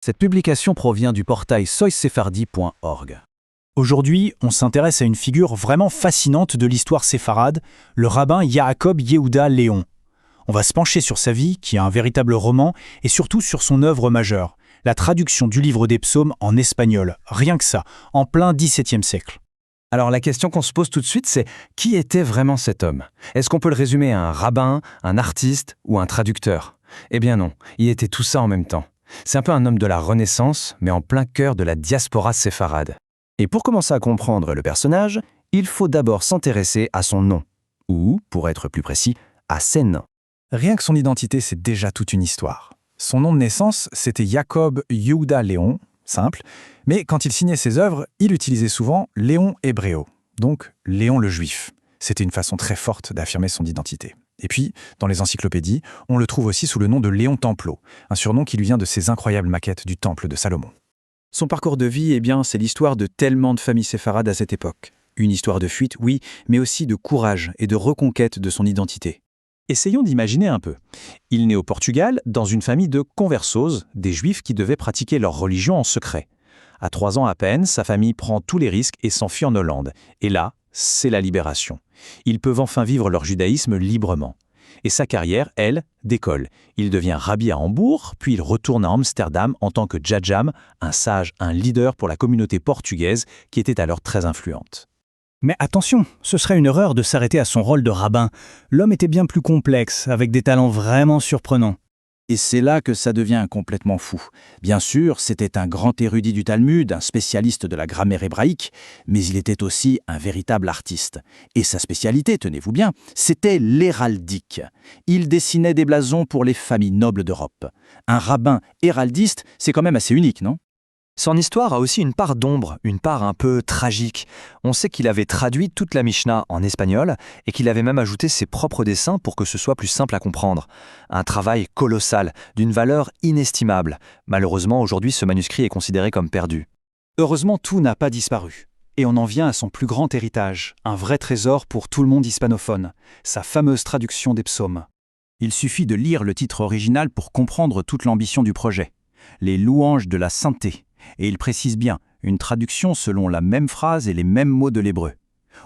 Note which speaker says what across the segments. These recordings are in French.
Speaker 1: Cette publication provient du portail soysefardi.org.
Speaker 2: Aujourd'hui, on s'intéresse à une figure vraiment fascinante de l'histoire séfarade, le rabbin Yaakov Yehuda Léon. On va se pencher sur sa vie, qui est un véritable roman, et surtout sur son œuvre majeure, la traduction du livre des psaumes en espagnol, rien que ça, en plein XVIIe siècle.
Speaker 3: Alors la question qu'on se pose tout de suite, c'est qui était vraiment cet homme? Est-ce qu'on peut le résumer à un rabbin, un artiste ou un traducteur? Eh bien non, il était tout ça en même temps. C'est un peu un homme de la Renaissance, mais en plein cœur de la diaspora séfarade. Et pour commencer à comprendre le personnage, il faut d'abord s'intéresser à son nom, ou, pour être plus précis, à ses noms.
Speaker 2: Rien que son identité, c'est déjà toute une histoire. Son nom de naissance, c'était Jacob Yehuda Léon, simple, mais quand il signait ses œuvres, il utilisait souvent Léon Hébréo, donc Léon le Juif. C'était une façon très forte d'affirmer son identité. Et puis, dans les encyclopédies, on le trouve aussi sous le nom de Léon Templo, un surnom qui lui vient de ses incroyables maquettes du temple de Salomon.
Speaker 4: Son parcours de vie, c'est l'histoire de tellement de familles séfarades à cette époque. Une histoire de fuite, oui, mais aussi de courage et de reconquête de son identité.
Speaker 2: Essayons d'imaginer un peu. Il naît au Portugal, dans une famille de conversos, des juifs qui devaient pratiquer leur religion en secret. À 3 ans à peine, sa famille prend tous les risques et s'enfuit en Hollande. Et là, c'est la libération. Ils peuvent enfin vivre leur judaïsme librement. Et sa carrière, elle, décolle. Il devient rabbi à Hambourg, puis il retourne à Amsterdam en tant que djadjam, un sage, un leader pour la communauté portugaise qui était alors très influente.
Speaker 5: Mais attention, ce serait une erreur de s'arrêter à son rôle de rabbin. L'homme était bien plus complexe, avec des talents vraiment surprenants.
Speaker 1: Et c'est là que ça devient complètement fou. Bien sûr, c'était un grand érudit du Talmud, un spécialiste de la grammaire hébraïque, mais il était aussi un véritable artiste. Et sa spécialité, tenez-vous bien, c'était l'héraldique. Il dessinait des blasons pour les familles nobles d'Europe. Un rabbin héraldiste, c'est quand même assez unique, non ?
Speaker 3: Son histoire a aussi une part d'ombre, une part un peu tragique. On sait qu'il avait traduit toute la Mishnah en espagnol et qu'il avait même ajouté ses propres dessins pour que ce soit plus simple à comprendre. Un travail colossal, d'une valeur inestimable. Malheureusement, aujourd'hui, ce manuscrit est considéré comme perdu.
Speaker 4: Heureusement, tout n'a pas disparu. Et on en vient à son plus grand héritage, un vrai trésor pour tout le monde hispanophone, sa fameuse traduction des psaumes.
Speaker 1: Il suffit de lire le titre original pour comprendre toute l'ambition du projet. Les louanges de la sainteté. Et il précise bien, une traduction selon la même phrase et les mêmes mots de l'hébreu.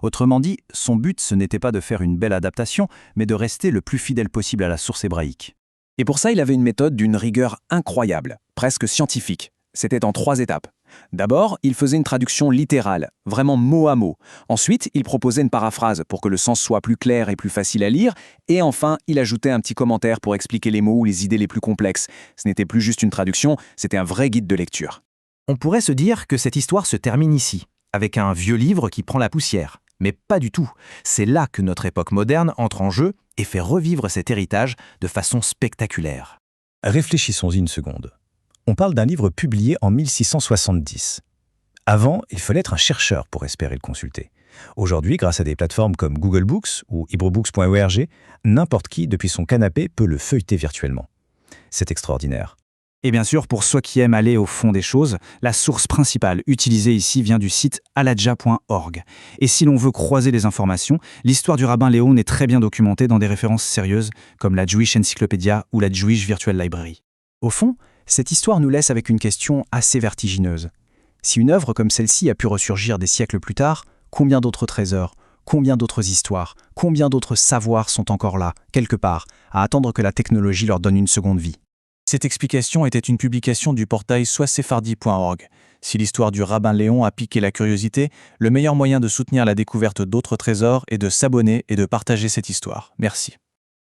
Speaker 1: Autrement dit, son but, ce n'était pas de faire une belle adaptation, mais de rester le plus fidèle possible à la source hébraïque.
Speaker 6: Et pour ça, il avait une méthode d'une rigueur incroyable, presque scientifique. C'était en 3 étapes. D'abord, il faisait une traduction littérale, vraiment mot à mot. Ensuite, il proposait une paraphrase pour que le sens soit plus clair et plus facile à lire. Et enfin, il ajoutait un petit commentaire pour expliquer les mots ou les idées les plus complexes. Ce n'était plus juste une traduction, c'était un vrai guide de lecture.
Speaker 3: On pourrait se dire que cette histoire se termine ici, avec un vieux livre qui prend la poussière. Mais pas du tout. C'est là que notre époque moderne entre en jeu et fait revivre cet héritage de façon spectaculaire.
Speaker 2: Réfléchissons-y une seconde. On parle d'un livre publié en 1670. Avant, il fallait être un chercheur pour espérer le consulter. Aujourd'hui, grâce à des plateformes comme Google Books ou hebrewbooks.org, n'importe qui, depuis son canapé, peut le feuilleter virtuellement. C'est extraordinaire.
Speaker 4: Et bien sûr, pour ceux qui aiment aller au fond des choses, la source principale utilisée ici vient du site aladja.org. Et si l'on veut croiser les informations, l'histoire du rabbin Léon est très bien documentée dans des références sérieuses comme la Jewish Encyclopedia ou la Jewish Virtual Library. Au fond, cette histoire nous laisse avec une question assez vertigineuse. Si une œuvre comme celle-ci a pu ressurgir des siècles plus tard, combien d'autres trésors, combien d'autres histoires, combien d'autres savoirs sont encore là, quelque part, à attendre que la technologie leur donne une seconde vie ?
Speaker 2: Cette explication était une publication du portail soysefardi.org. Si l'histoire du rabbin Léon a piqué la curiosité, le meilleur moyen de soutenir la découverte d'autres trésors est de s'abonner et de partager cette histoire. Merci.